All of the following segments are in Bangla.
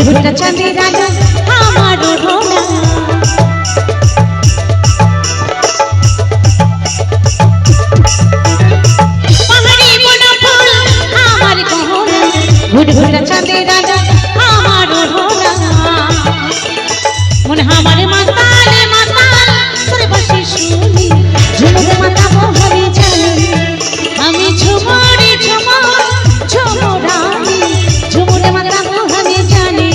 ঘুরঘুরা চাঁদের রাজা আমার ওড়না পাহাড়ি বনফুল আমার গহনা ঘুরঘুরা চাঁদের রাজা আমার ওড়না মনে আমার মাতালে মাতাল তোরে বসে শুনি ঝুমুরে মাতা মোহরে জানি আমি ঝুমুরে ঝুমুর ঝুমুরানি ঝুমুরে মাতা মোহরে জানি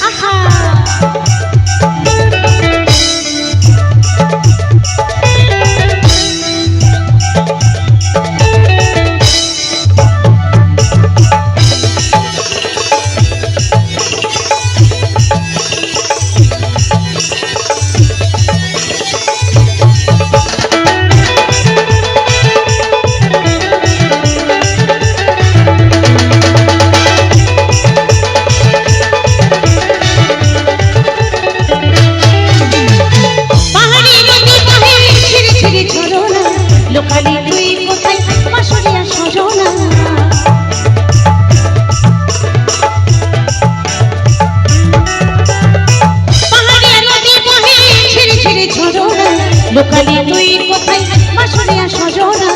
আহা লোকালি তুই কোথায় পাশরিয়া সজনা পাহাড়িয়া নদী বহে ছিড়ে ছিড়ে ঝরনা লোকালি তুই কোথায় পাশরিয়া সজনা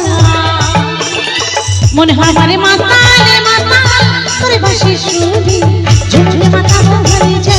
মনে হয় মারে মাতালে মাতাল তোরে বাসে শুনি ঝুমঝুমে মাথা মোহরে যায়